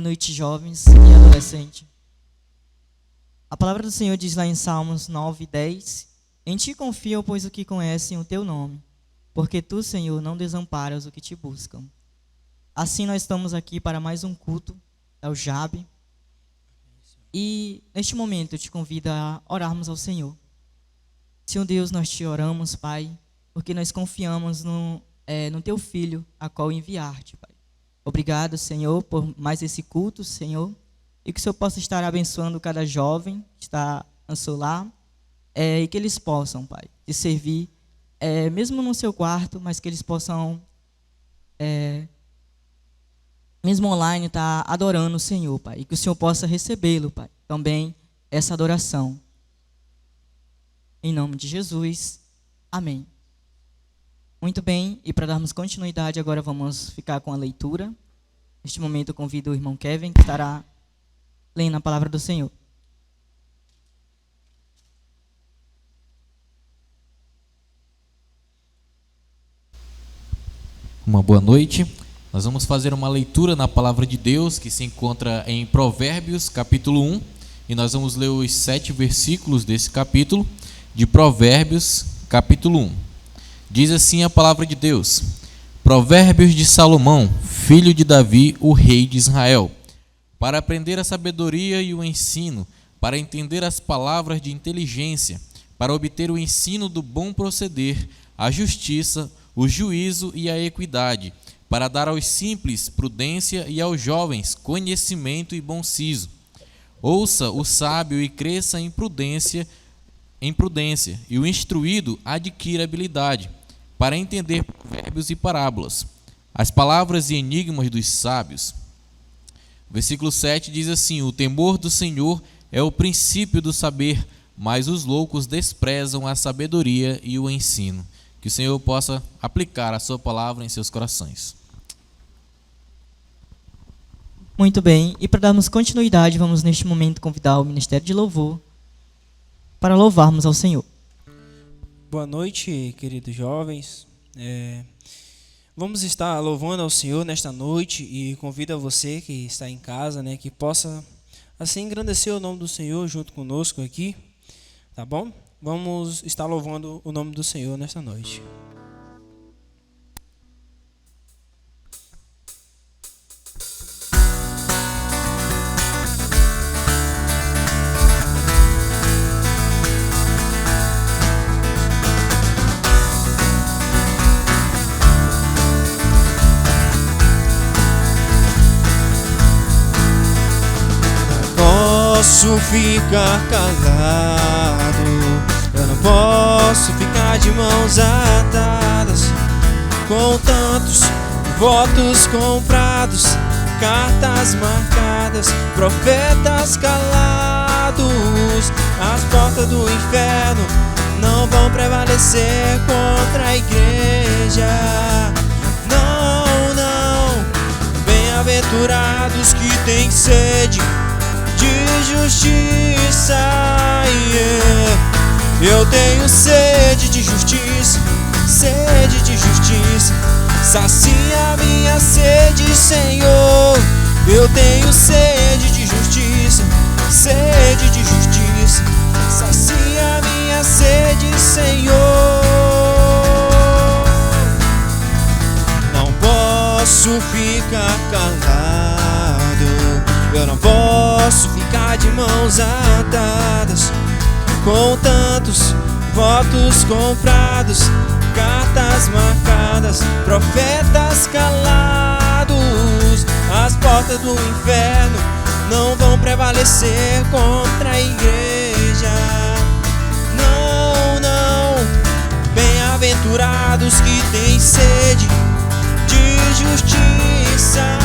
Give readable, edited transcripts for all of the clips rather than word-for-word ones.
noite, jovens e adolescentes. A palavra do Senhor diz lá em Salmos 9:10: Em ti confio, pois o que conhecem o teu nome, porque tu, Senhor, não desamparas o que te buscam. Assim nós estamos aqui para mais um culto, é o JAB. E neste momento eu te convido a orarmos ao Senhor. Senhor Deus, nós te oramos, Pai, porque nós confiamos no teu Filho, a qual enviar-te, Pai. Obrigado, Senhor, por mais esse culto, Senhor, e que o Senhor possa estar abençoando cada jovem que está no seu lar, e que eles possam, Pai, te servir, mesmo no seu quarto, mas que eles possam, mesmo online, estar adorando o Senhor, Pai, e que o Senhor possa recebê-lo, Pai, também essa adoração. Em nome de Jesus, amém. Muito bem, e para darmos continuidade, agora vamos ficar com a leitura. Neste momento eu convido o irmão Kevin, que estará lendo a palavra do Senhor. Uma boa noite. Nós vamos fazer uma leitura na palavra de Deus, que se encontra em Provérbios, capítulo 1, e nós vamos ler os 7 versículos desse capítulo, de Provérbios, capítulo 1. Diz assim a palavra de Deus: Provérbios de Salomão, filho de Davi, o rei de Israel, para aprender a sabedoria e o ensino, para entender as palavras de inteligência, para obter o ensino do bom proceder, a justiça, o juízo e a equidade, para dar aos simples prudência e aos jovens conhecimento e bom siso. Ouça o sábio e cresça em prudência, e o instruído adquira habilidade, para entender provérbios e parábolas, as palavras e enigmas dos sábios. Versículo 7 diz assim: O temor do Senhor é o princípio do saber, mas os loucos desprezam a sabedoria e o ensino. Que o Senhor possa aplicar a sua palavra em seus corações. Muito bem, e para darmos continuidade, vamos neste momento convidar o Ministério de Louvor para louvarmos ao Senhor. Boa noite, queridos jovens. Vamos estar louvando ao Senhor nesta noite e convido a você que está em casa, que possa assim engrandecer o nome do Senhor junto conosco aqui, tá bom? Vamos estar louvando o nome do Senhor nesta noite. Posso ficar calado, eu não posso ficar de mãos atadas, com tantos votos comprados, cartas marcadas, profetas calados. As portas do inferno não vão prevalecer contra a igreja. Não, não. Bem-aventurados que têm sede de justiça, Eu tenho sede de justiça, sede de justiça. Sacia minha sede, Senhor. Eu tenho sede de justiça, sede de justiça. Sacia minha sede, Senhor. Não posso ficar calado, eu não posso ficar de mãos atadas, com tantos votos comprados, cartas marcadas, profetas calados. As portas do inferno não vão prevalecer contra a igreja. Não, não. Bem-aventurados que têm sede de justiça.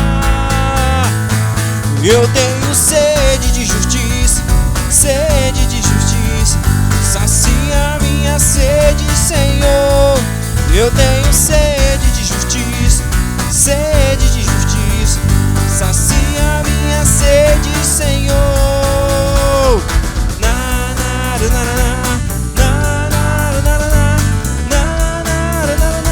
Eu tenho sede de justiça, sede de justiça. Sacia minha sede, Senhor. Eu tenho sede de justiça, sede de justiça. Sacia minha sede, Senhor. Na, na, na, na, na, na, na, na, na, na, na, na, na.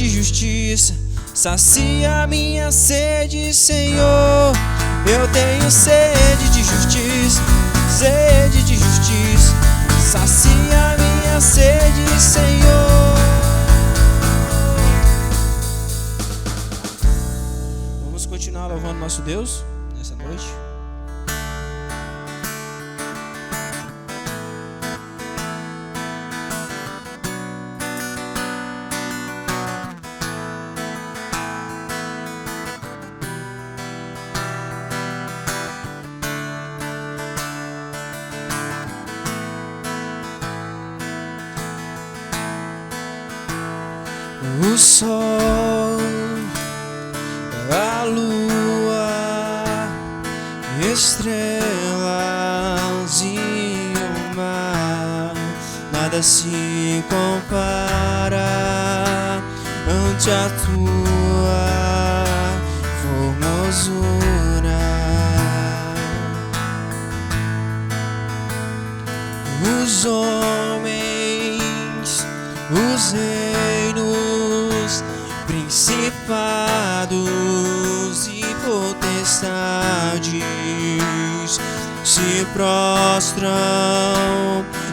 de justiça, sacia minha sede, Senhor. Eu tenho sede de justiça, sede de justiça, sacia minha sede, Senhor. Vamos continuar louvando nosso Deus nessa noite. O sol, a lua, estrelas e o mar, nada se compara ante a tua formosura. Os homens, os reinos, principados e potestades se prostram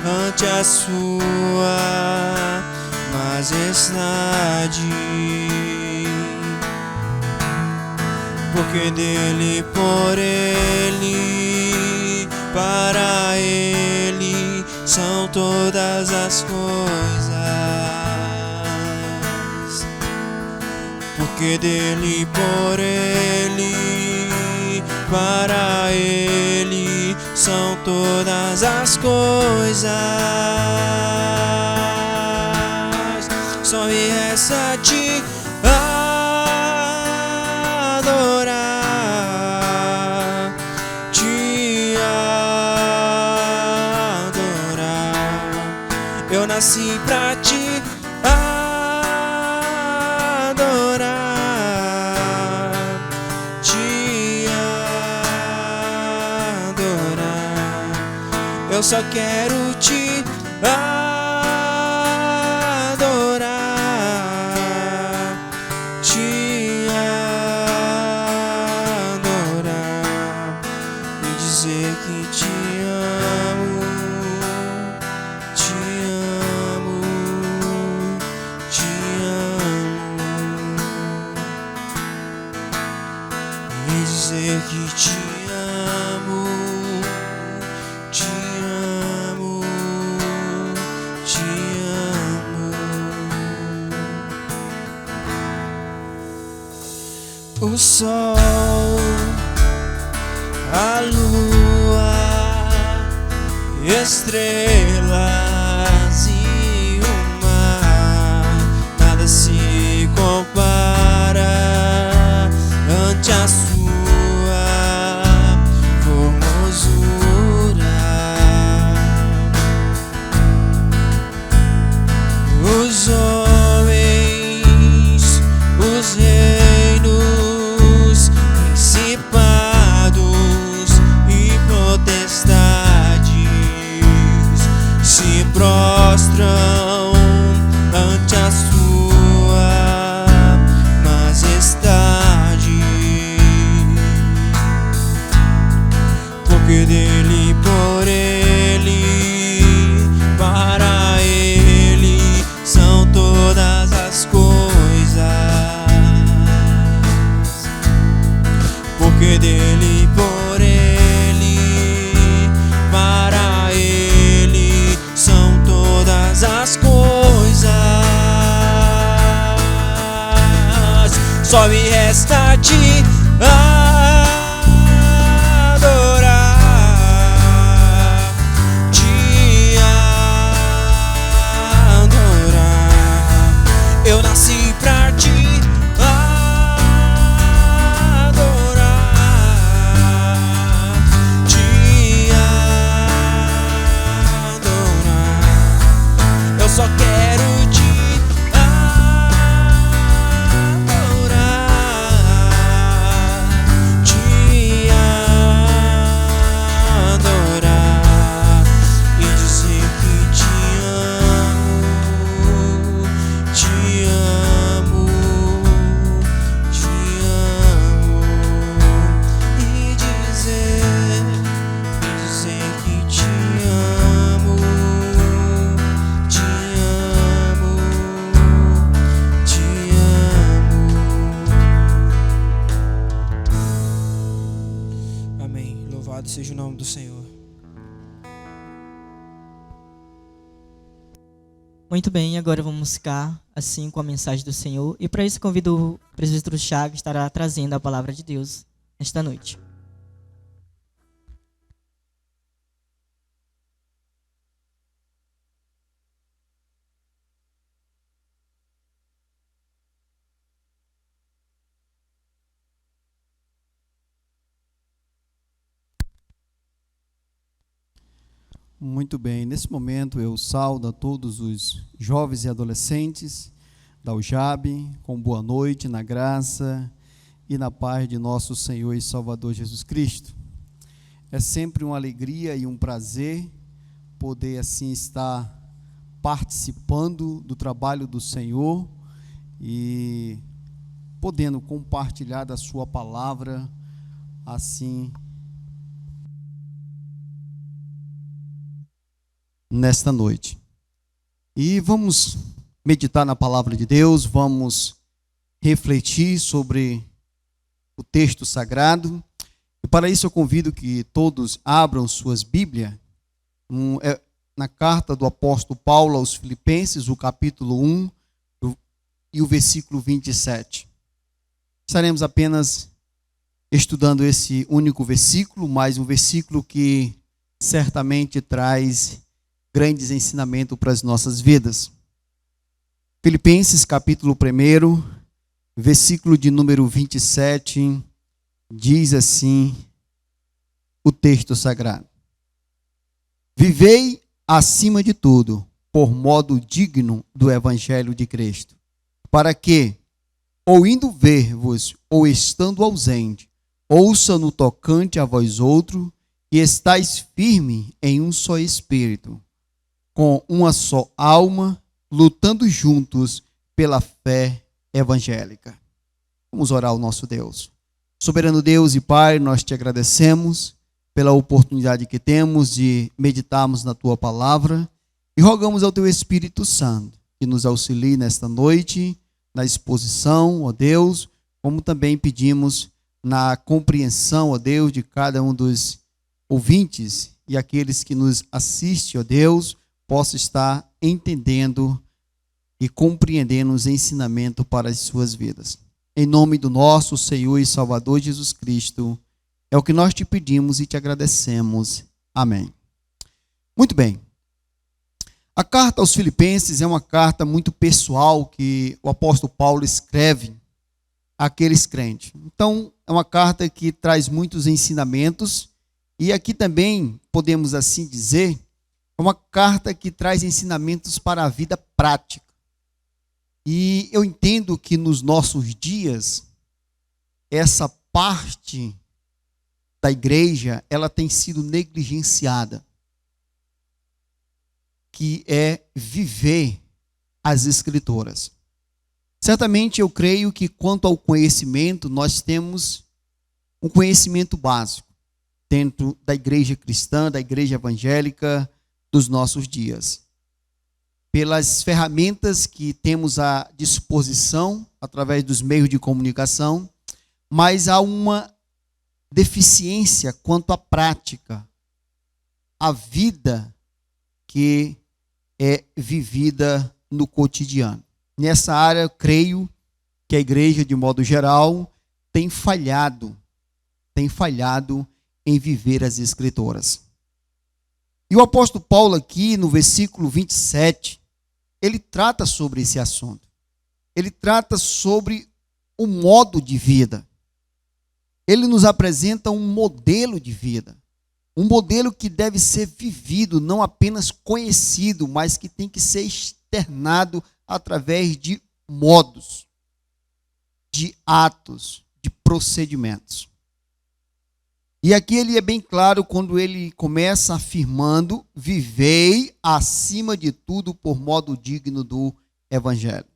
ante a sua majestade, porque dele, por ele, para ele são todas as coisas. Porque dele, por ele, para ele são todas as coisas. Só me resta te adorar, te adorar. Eu nasci pra te eu só quero te adorar, te adorar e dizer que te amo, te amo, te amo, e dizer que te amo. O sol, a lua, estrelas e o mar, nada se compara ante a sua formosura. Os homens, os reinos, principados e potestades se prostram ante a sua majestade, porque dele, por ele, para ele são todas as coisas. Porque dele, por ele, para ele são todas as coisas. Só me resta te adorar, te adorar. Eu nasci pra te só quero te adorar, seja o nome do Senhor. Muito bem, agora vamos ficar assim com a mensagem do Senhor. E para isso convido o presbítero Thiago, que estará trazendo a palavra de Deus esta noite. Muito bem, nesse momento eu saúdo a todos os jovens e adolescentes da UJAB, com boa noite, na graça e na paz de nosso Senhor e Salvador Jesus Cristo. É sempre uma alegria e um prazer poder assim estar participando do trabalho do Senhor e podendo compartilhar da sua palavra assim nesta noite. E vamos meditar na palavra de Deus, vamos refletir sobre o texto sagrado. E para isso eu convido que todos abram suas Bíblias na carta do apóstolo Paulo aos Filipenses, o capítulo 1 e o versículo 27. Estaremos apenas estudando esse único versículo, mas um versículo que certamente traz grandes ensinamentos para as nossas vidas. Filipenses capítulo 1, versículo de número 27, diz assim o texto sagrado: Vivei acima de tudo, por modo digno do evangelho de Cristo, para que, ou indo ver-vos, ou estando ausente, ouça no tocante a vós outro, e estáis firme em um só espírito, com uma só alma, lutando juntos pela fé evangélica. Vamos orar ao nosso Deus. Soberano Deus e Pai, nós te agradecemos pela oportunidade que temos de meditarmos na tua palavra e rogamos ao teu Espírito Santo que nos auxilie nesta noite, na exposição, ó Deus, como também pedimos na compreensão, ó Deus, de cada um dos ouvintes e aqueles que nos assistem, ó Deus, possa estar entendendo e compreendendo os ensinamentos para as suas vidas. Em nome do nosso Senhor e Salvador Jesus Cristo, é o que nós te pedimos e te agradecemos. Amém. Muito bem. A carta aos Filipenses é uma carta muito pessoal que o apóstolo Paulo escreve àqueles crentes. Então, é uma carta que traz muitos ensinamentos e aqui também podemos assim dizer, é uma carta que traz ensinamentos para a vida prática. E eu entendo que nos nossos dias, essa parte da igreja, ela tem sido negligenciada, que é viver as Escrituras. Certamente eu creio que quanto ao conhecimento, nós temos um conhecimento básico dentro da igreja cristã, da igreja evangélica, dos nossos dias. Pelas ferramentas que temos à disposição, através dos meios de comunicação, mas há uma deficiência quanto à prática, à vida que é vivida no cotidiano. Nessa área, eu creio que a igreja, de modo geral, tem falhado em viver as Escrituras. E o apóstolo Paulo aqui, no versículo 27, ele trata sobre esse assunto. Ele trata sobre o modo de vida. Ele nos apresenta um modelo de vida. Um modelo que deve ser vivido, não apenas conhecido, mas que tem que ser externado através de modos, de atos, de procedimentos. E aqui ele é bem claro quando ele começa afirmando: vivei acima de tudo por modo digno do Evangelho.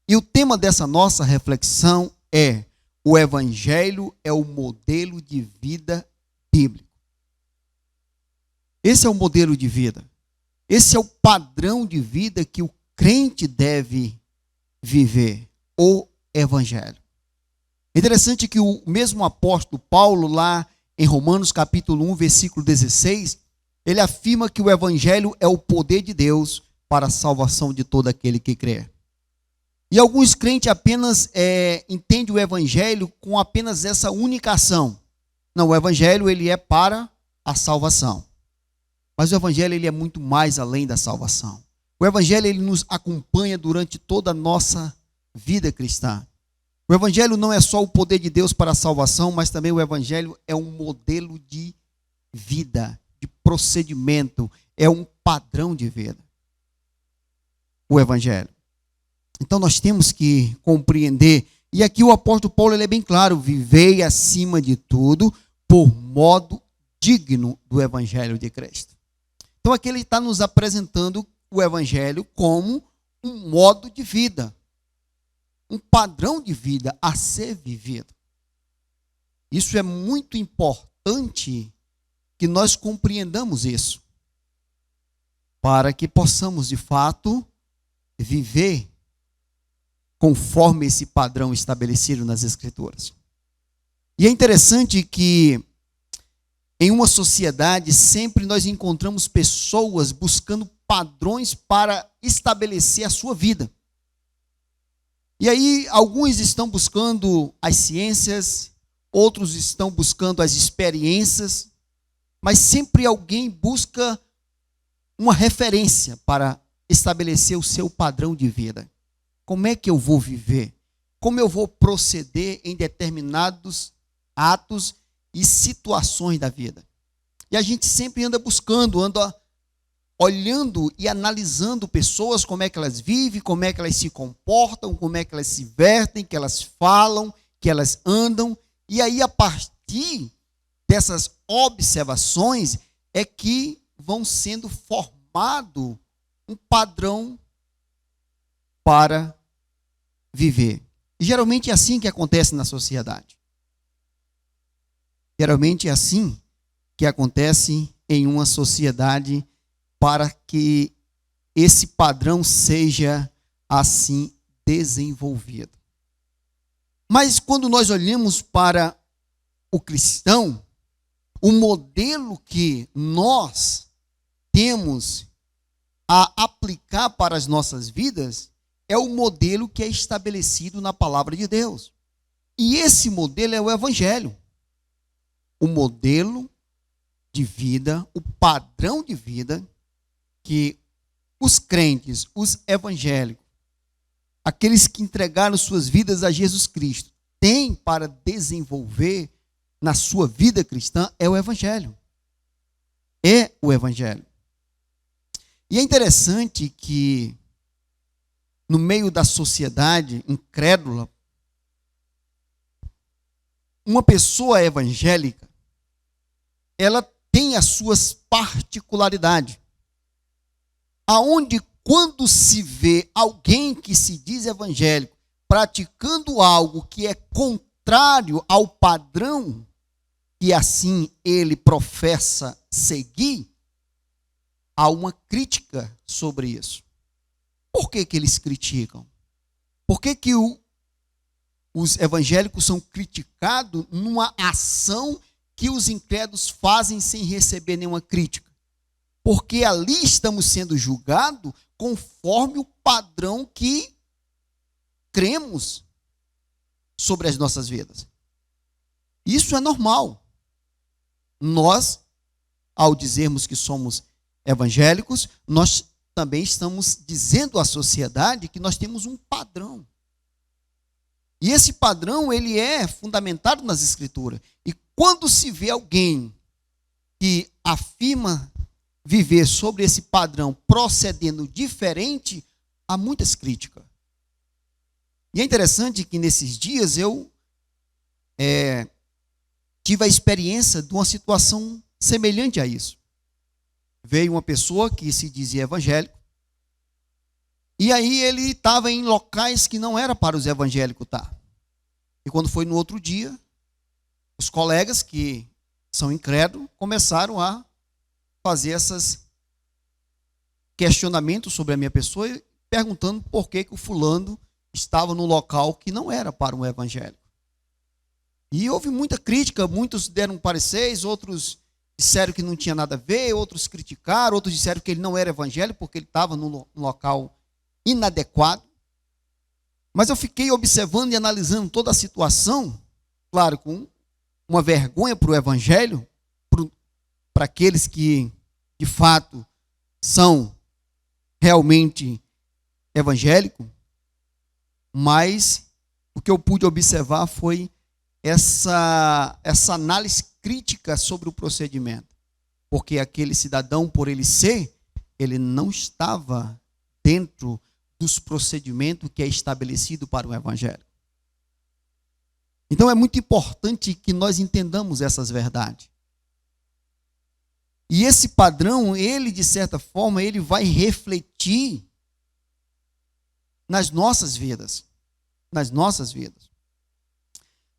E o tema dessa nossa reflexão é: o Evangelho é o modelo de vida bíblico. Esse é o modelo de vida. Esse é o padrão de vida que o crente deve viver, o Evangelho. Interessante que o mesmo apóstolo Paulo lá em Romanos capítulo 1, versículo 16, ele afirma que o evangelho é o poder de Deus para a salvação de todo aquele que crê. E alguns crentes apenas entendem o evangelho com apenas essa única ação. Não, o evangelho ele é para a salvação. Mas o evangelho ele é muito mais além da salvação. O evangelho ele nos acompanha durante toda a nossa vida cristã. O evangelho não é só o poder de Deus para a salvação, mas também o evangelho é um modelo de vida, de procedimento, é um padrão de vida. O evangelho. Então nós temos que compreender, e aqui o apóstolo Paulo ele é bem claro, vivei acima de tudo por modo digno do evangelho de Cristo. Então aqui ele está nos apresentando o evangelho como um modo de vida, um padrão de vida a ser vivido. Isso é muito importante que nós compreendamos isso, para que possamos de fato viver conforme esse padrão estabelecido nas Escrituras. E é interessante que em uma sociedade sempre nós encontramos pessoas buscando padrões para estabelecer a sua vida. E aí alguns estão buscando as ciências, outros estão buscando as experiências, mas sempre alguém busca uma referência para estabelecer o seu padrão de vida. Como é que eu vou viver? Como eu vou proceder em determinados atos e situações da vida? E a gente sempre anda buscando, anda olhando e analisando pessoas, como é que elas vivem, como é que elas se comportam, como é que elas se vestem, que elas falam, que elas andam. E aí, a partir dessas observações, é que vão sendo formado um padrão para viver. E geralmente é assim que acontece na sociedade. Geralmente é assim que acontece em uma sociedade, para que esse padrão seja assim desenvolvido. Mas quando nós olhamos para o cristão, o modelo que nós temos a aplicar para as nossas vidas é o modelo que é estabelecido na palavra de Deus. E esse modelo é o evangelho. O modelo de vida, o padrão de vida que os crentes, os evangélicos, aqueles que entregaram suas vidas a Jesus Cristo, têm para desenvolver na sua vida cristã é o evangelho. É o evangelho. E é interessante que no meio da sociedade incrédula, uma pessoa evangélica, ela tem as suas particularidades. Aonde quando se vê alguém que se diz evangélico praticando algo que é contrário ao padrão que assim ele professa seguir, há uma crítica sobre isso. Por que que eles criticam? Por que que os evangélicos são criticados numa ação que os incrédulos fazem sem receber nenhuma crítica? Porque ali estamos sendo julgados conforme o padrão que cremos sobre as nossas vidas. Isso é normal. Nós, ao dizermos que somos evangélicos, nós também estamos dizendo à sociedade que nós temos um padrão. E esse padrão, ele é fundamentado nas Escrituras. E quando se vê alguém que afirma viver sobre esse padrão procedendo diferente, há muitas críticas. E é interessante que nesses dias eu tive a experiência de uma situação semelhante a isso. Veio uma pessoa que se dizia evangélico, e aí ele estava em locais que não era para os evangélicos estar. E quando foi no outro dia, os colegas que são incrédulos começaram a fazer esses questionamentos sobre a minha pessoa, perguntando por que o fulano estava no local que não era para um evangélico. E houve muita crítica, muitos deram pareceres, outros disseram que não tinha nada a ver, outros criticaram, outros disseram que ele não era evangélico porque ele estava num local inadequado. Mas eu fiquei observando e analisando toda a situação, claro, com uma vergonha para o evangelho, para aqueles que, de fato, são realmente evangélicos, mas o que eu pude observar foi essa análise crítica sobre o procedimento, porque aquele cidadão, por ele ser, ele não estava dentro dos procedimentos que é estabelecido para o evangelho. Então é muito importante que nós entendamos essas verdades. E esse padrão, ele de certa forma, ele vai refletir nas nossas vidas, nas nossas vidas.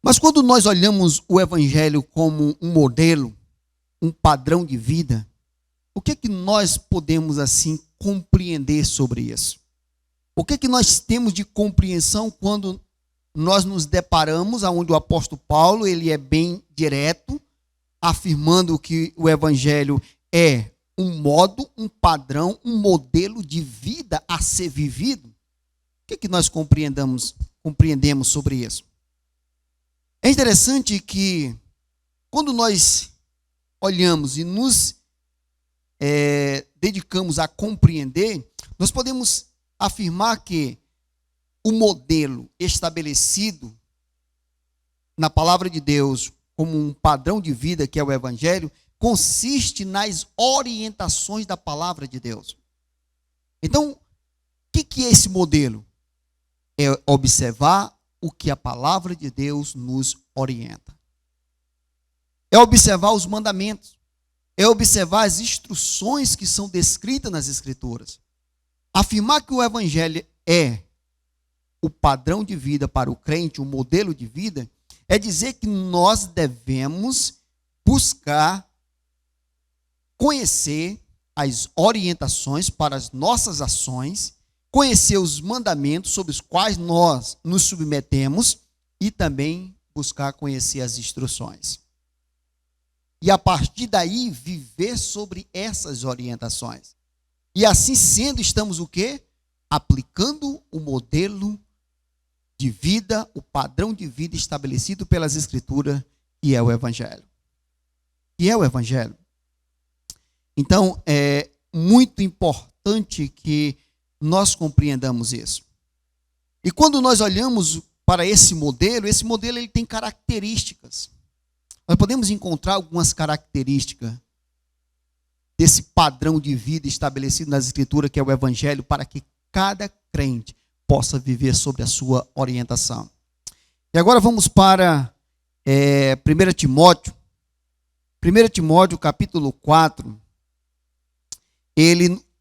Mas quando nós olhamos o evangelho como um modelo, um padrão de vida, o que é que nós podemos assim compreender sobre isso? O que é que nós temos de compreensão quando nós nos deparamos, aonde o apóstolo Paulo, ele é bem direto, afirmando que o evangelho é um modo, um padrão, um modelo de vida a ser vivido? O que é que nós compreendemos sobre isso? É interessante que quando nós olhamos e nos dedicamos a compreender, nós podemos afirmar que o modelo estabelecido na palavra de Deus como um padrão de vida, que é o evangelho, consiste nas orientações da palavra de Deus. Então, o que é esse modelo? É observar o que a palavra de Deus nos orienta. É observar os mandamentos. É observar as instruções que são descritas nas Escrituras. Afirmar que o evangelho é o padrão de vida para o crente, o modelo de vida, é dizer que nós devemos buscar conhecer as orientações para as nossas ações, conhecer os mandamentos sobre os quais nós nos submetemos e também buscar conhecer as instruções. E a partir daí viver sobre essas orientações. E assim sendo, estamos o quê? Aplicando o modelo de vida, o padrão de vida estabelecido pelas Escrituras, que é o Evangelho. Que é o Evangelho. Então, é muito importante que nós compreendamos isso. E quando nós olhamos para esse modelo ele tem características. Nós podemos encontrar algumas características desse padrão de vida estabelecido nas Escrituras, que é o Evangelho, para que cada crente possa viver sobre a sua orientação. E agora vamos para 1 Timóteo. 1 Timóteo, capítulo 4.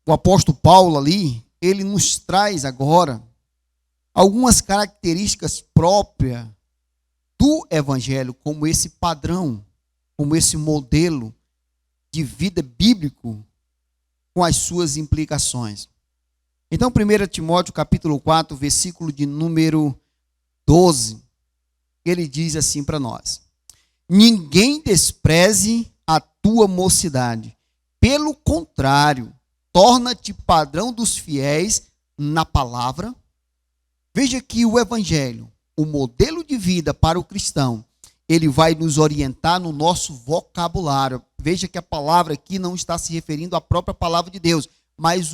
O apóstolo Paulo ali, ele nos traz agora algumas características próprias do Evangelho, como esse padrão, como esse modelo de vida bíblico, com as suas implicações. Então, 1 Timóteo, capítulo 4, versículo de número 12, ele diz assim para nós: ninguém despreze a tua mocidade, pelo contrário, torna-te padrão dos fiéis na palavra. Veja que o Evangelho, o modelo de vida para o cristão, ele vai nos orientar no nosso vocabulário. Veja que a palavra aqui não está se referindo à própria palavra de Deus, mas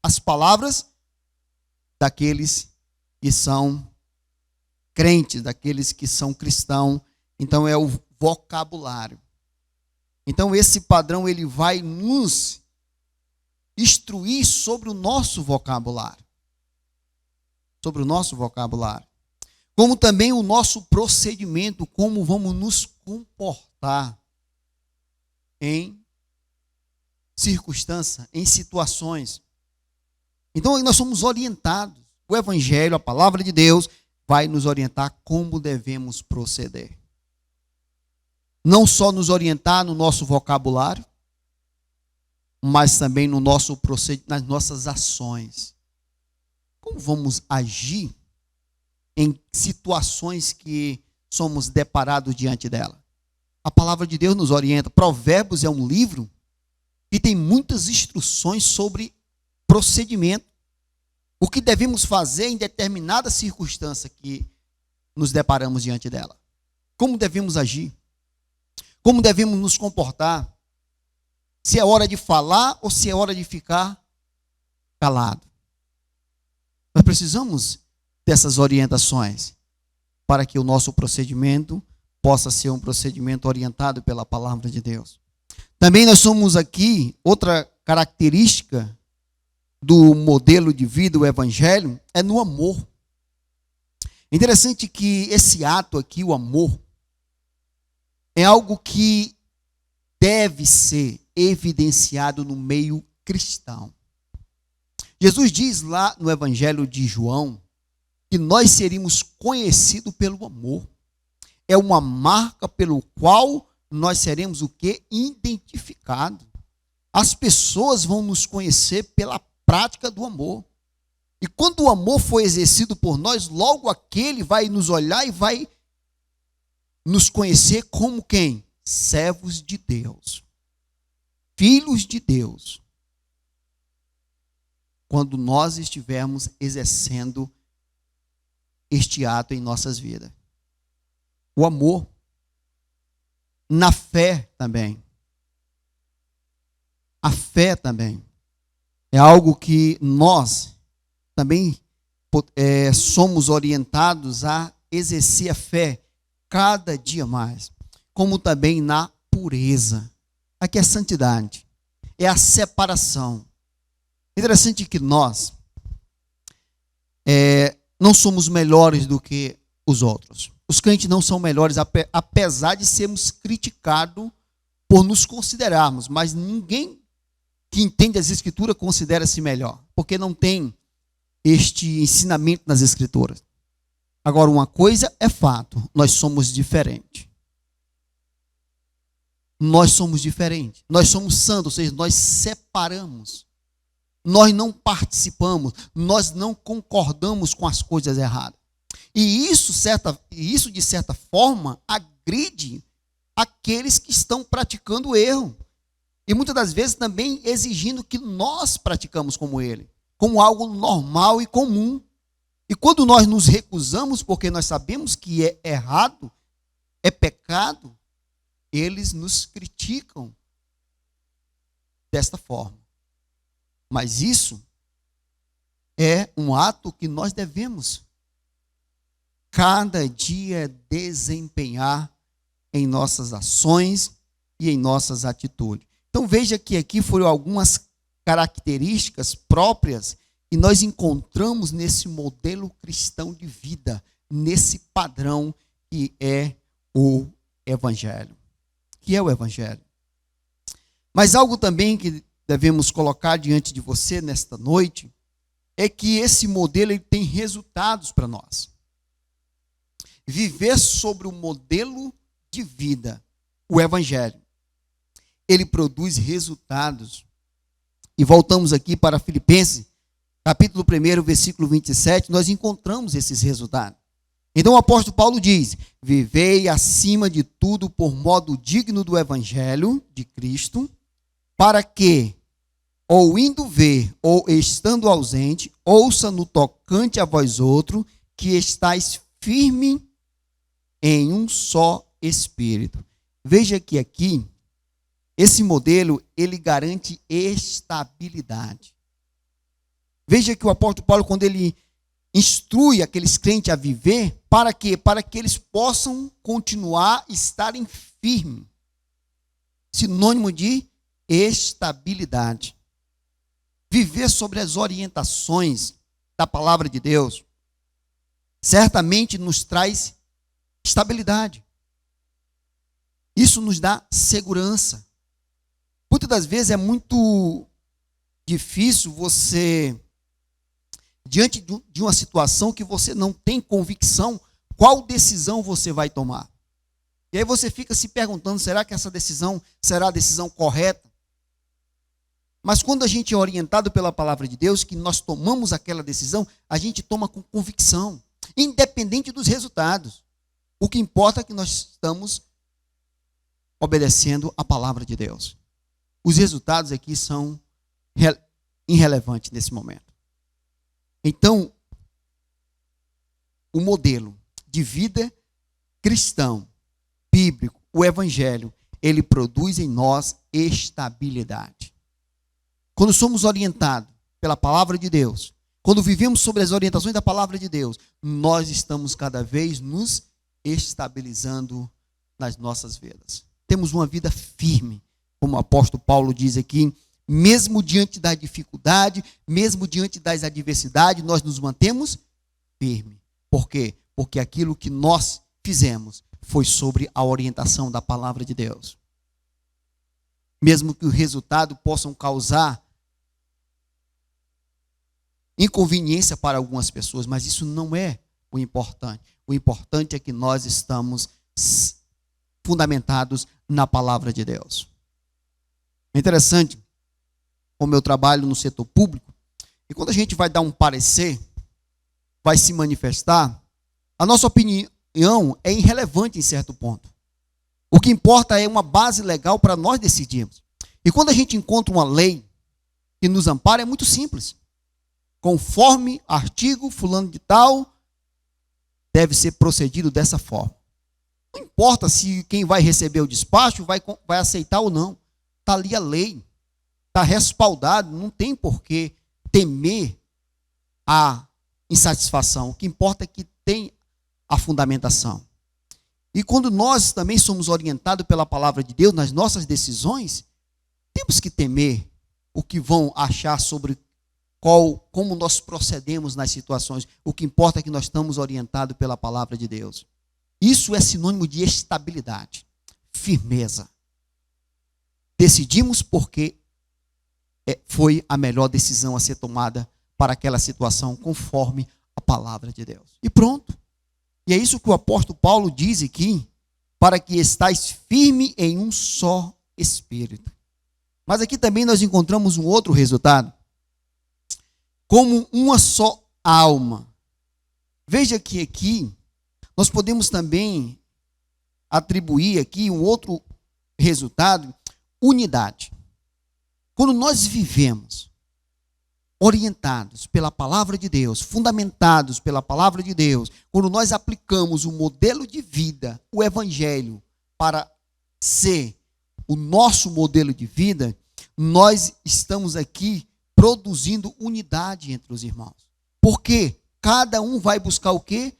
as palavras daqueles que são crentes, daqueles que são cristãos. Então é o vocabulário. Então esse padrão ele vai nos instruir sobre o nosso vocabulário. Sobre o nosso vocabulário. Como também o nosso procedimento, como vamos nos comportar em circunstâncias, em situações. Então nós somos orientados. O Evangelho, a palavra de Deus, vai nos orientar como devemos proceder. Não só nos orientar no nosso vocabulário, mas também no nosso procedimento, nas nossas ações. Como vamos agir em situações que somos deparados diante dela. A palavra de Deus nos orienta. Provérbios é um livro que tem muitas instruções sobre procedimento. O que devemos fazer em determinada circunstância que nos deparamos diante dela. Como devemos agir? Como devemos nos comportar? Se é hora de falar ou se é hora de ficar calado. Nós precisamos dessas orientações para que o nosso procedimento possa ser um procedimento orientado pela palavra de Deus. Também nós somos aqui, outra característica do modelo de vida, o evangelho, é no amor. Interessante que esse ato aqui, o amor, é algo que deve ser evidenciado no meio cristão. Jesus diz lá no Evangelho de João que nós seríamos conhecidos pelo amor. É uma marca pelo qual nós seremos o quê? Identificados. As pessoas vão nos conhecer pela prática do amor. E quando o amor for exercido por nós, logo aquele vai nos olhar e vai nos conhecer como quem? Servos de Deus. Filhos de Deus. Quando nós estivermos exercendo este ato em nossas vidas. O amor. Na fé também. A fé também. É algo que nós também somos orientados a exercer a fé cada dia mais. Como também na pureza. Aqui é santidade. É a separação. Interessante que nós não somos melhores do que os outros. Os crentes não são melhores, apesar de sermos criticados por nos considerarmos, mas ninguém que entende as Escrituras considera-se melhor, porque não tem este ensinamento nas Escrituras. Agora, uma coisa é fato, nós somos diferentes. Nós somos diferentes. Nós somos santos, ou seja, nós separamos. Nós não participamos, nós não concordamos com as coisas erradas. E isso, de certa forma, agride aqueles que estão praticando o erro. E muitas das vezes também exigindo que nós praticamos como ele, como algo normal e comum. E quando nós nos recusamos, porque nós sabemos que é errado, é pecado, eles nos criticam desta forma. Mas isso é um ato que nós devemos cada dia desempenhar em nossas ações e em nossas atitudes. Então veja que aqui foram algumas características próprias que nós encontramos nesse modelo cristão de vida, nesse padrão que é o Evangelho. Que é o Evangelho. Mas algo também que devemos colocar diante de você nesta noite é que esse modelo ele tem resultados para nós. Viver sobre o modelo de vida, o Evangelho, ele produz resultados. E voltamos aqui para Filipenses, capítulo 1, versículo 27, nós encontramos esses resultados. Então o apóstolo Paulo diz: vivei acima de tudo por modo digno do Evangelho de Cristo, para que, ou indo ver, ou estando ausente, ouça no tocante a vós outro, que estáis firme em um só Espírito. Veja que aqui, esse modelo, ele garante estabilidade. Veja que o apóstolo Paulo, quando ele instrui aqueles crentes a viver, para quê? Para que eles possam continuar estarem firmes. Sinônimo de estabilidade. Viver sobre as orientações da palavra de Deus certamente nos traz estabilidade. Isso nos dá segurança. Muitas das vezes é muito difícil você, diante de uma situação que você não tem convicção, qual decisão você vai tomar. E aí você fica se perguntando, será que essa decisão será a decisão correta? Mas quando a gente é orientado pela palavra de Deus, que nós tomamos aquela decisão, a gente toma com convicção, independente dos resultados. O que importa é que nós estamos obedecendo a palavra de Deus. Os resultados aqui são irrelevantes nesse momento. Então, o modelo de vida cristão, bíblico, o evangelho, ele produz em nós estabilidade. Quando somos orientados pela palavra de Deus, quando vivemos sobre as orientações da palavra de Deus, nós estamos cada vez nos estabilizando nas nossas vidas. Temos uma vida firme, como o apóstolo Paulo diz aqui, mesmo diante da dificuldade, mesmo diante das adversidades, nós nos mantemos firmes. Por quê? Porque aquilo que nós fizemos foi sobre a orientação da palavra de Deus. Mesmo que o resultado possam causar inconveniência para algumas pessoas, mas isso não é o importante. O importante é que nós estamos fundamentados na palavra de Deus. É interessante, como eu trabalho no setor público, e quando a gente vai dar um parecer, vai se manifestar, a nossa opinião é irrelevante em certo ponto. O que importa é uma base legal para nós decidirmos. E quando a gente encontra uma lei que nos ampara, é muito simples. Conforme artigo fulano de tal, deve ser procedido dessa forma. Não importa se quem vai receber o despacho vai aceitar ou não. Está ali a lei. Está respaldado. Não tem por que temer a insatisfação. O que importa é que tem a fundamentação. E quando nós também somos orientados pela palavra de Deus nas nossas decisões, temos que temer o que vão achar sobre como nós procedemos nas situações. O que importa é que nós estamos orientados pela palavra de Deus. Isso é sinônimo de estabilidade, firmeza. Decidimos porque foi a melhor decisão a ser tomada para aquela situação, conforme a palavra de Deus. E pronto. E é isso que o apóstolo Paulo diz aqui, para que estais firme em um só espírito. Mas aqui também nós encontramos um outro resultado. Como uma só alma. Veja que aqui nós podemos também atribuir aqui um outro resultado, unidade. Quando nós vivemos orientados pela palavra de Deus, fundamentados pela palavra de Deus, quando nós aplicamos o modelo de vida, o evangelho, para ser o nosso modelo de vida, nós estamos aqui produzindo unidade entre os irmãos. Porque cada um vai buscar o quê?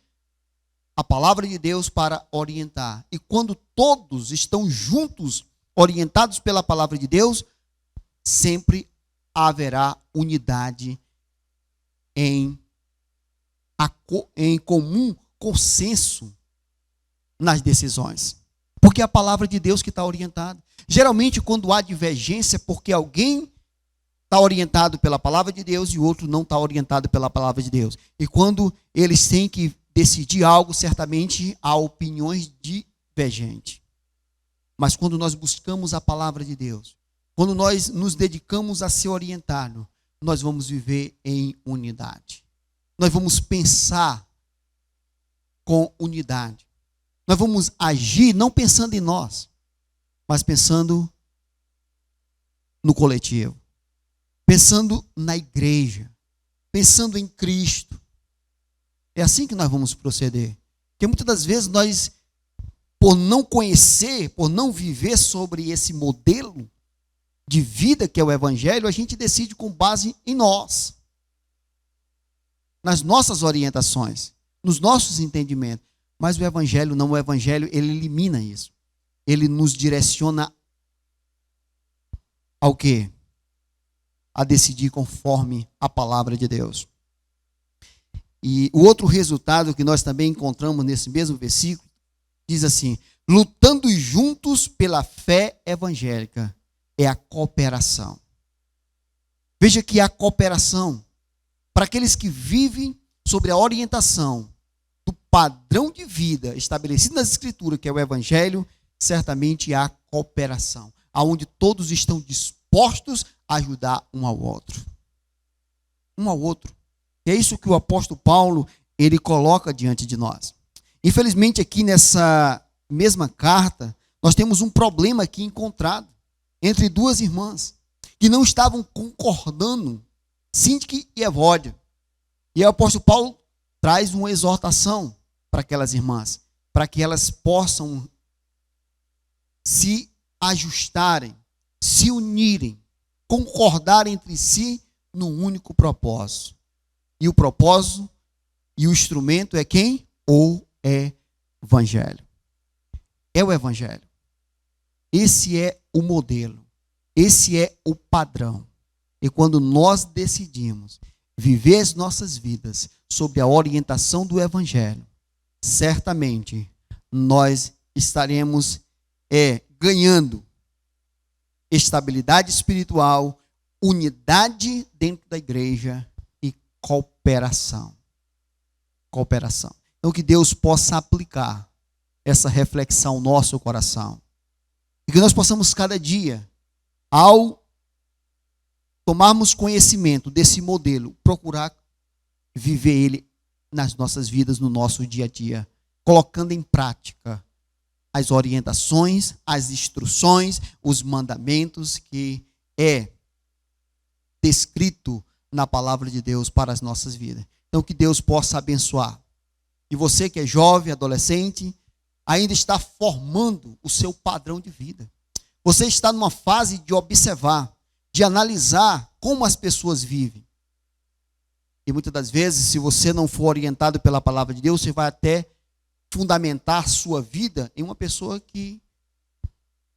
A palavra de Deus para orientar. E quando todos estão juntos, orientados pela palavra de Deus, sempre haverá unidade em comum consenso nas decisões. Porque é a palavra de Deus que está orientada. Geralmente, quando há divergência, porque alguém está orientado pela palavra de Deus e o outro não está orientado pela palavra de Deus. E quando eles têm que decidir algo, certamente há opiniões divergentes. Mas quando nós buscamos a palavra de Deus, quando nós nos dedicamos a ser orientado, nós vamos viver em unidade. Nós vamos pensar com unidade. Nós vamos agir não pensando em nós, mas pensando no coletivo. Pensando na igreja. Pensando em Cristo. É assim que nós vamos proceder. Porque muitas das vezes nós, por não conhecer, por não viver sobre esse modelo de vida que é o evangelho, a gente decide com base em nós. Nas nossas orientações, nos nossos entendimentos. Mas o evangelho não, o evangelho, ele elimina isso. Ele nos direciona ao quê? A decidir conforme a palavra de Deus. E o outro resultado que nós também encontramos nesse mesmo versículo, diz assim, lutando juntos pela fé evangélica, é a cooperação. Veja que a cooperação, para aqueles que vivem sobre a orientação do padrão de vida estabelecido nas Escrituras, que é o Evangelho, certamente há cooperação, onde todos estão dispostos a ajudar um ao outro. Um ao outro. E é isso que o apóstolo Paulo, ele coloca diante de nós. Infelizmente, aqui nessa mesma carta, nós temos um problema aqui encontrado entre duas irmãs que não estavam concordando, Síntique e Evódia. E o apóstolo Paulo traz uma exortação para aquelas irmãs, para que elas possam se ajustarem, se unirem, concordar entre si num único propósito. E o propósito e o instrumento é quem? O Evangelho. É o Evangelho. Esse é o modelo. Esse é o padrão. E quando nós decidimos viver as nossas vidas sob a orientação do Evangelho, certamente nós estaremos ganhando estabilidade espiritual, unidade dentro da igreja e cooperação. Cooperação. Então que Deus possa aplicar essa reflexão ao nosso coração. E que nós possamos cada dia, ao tomarmos conhecimento desse modelo, procurar viver ele nas nossas vidas, no nosso dia a dia, colocando em prática as orientações, as instruções, os mandamentos que é descrito na palavra de Deus para as nossas vidas. Então que Deus possa abençoar. E você que é jovem, adolescente, ainda está formando o seu padrão de vida. Você está numa fase de observar, de analisar como as pessoas vivem. E muitas das vezes, se você não for orientado pela palavra de Deus, você vai até fundamentar sua vida em uma pessoa que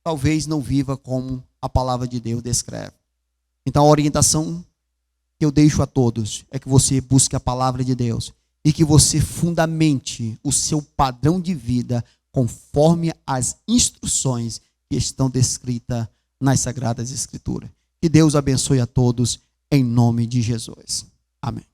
talvez não viva como a palavra de Deus descreve. Então a orientação que eu deixo a todos é que você busque a palavra de Deus e que você fundamente o seu padrão de vida conforme as instruções que estão descritas nas Sagradas Escrituras. Que Deus abençoe a todos em nome de Jesus. Amém.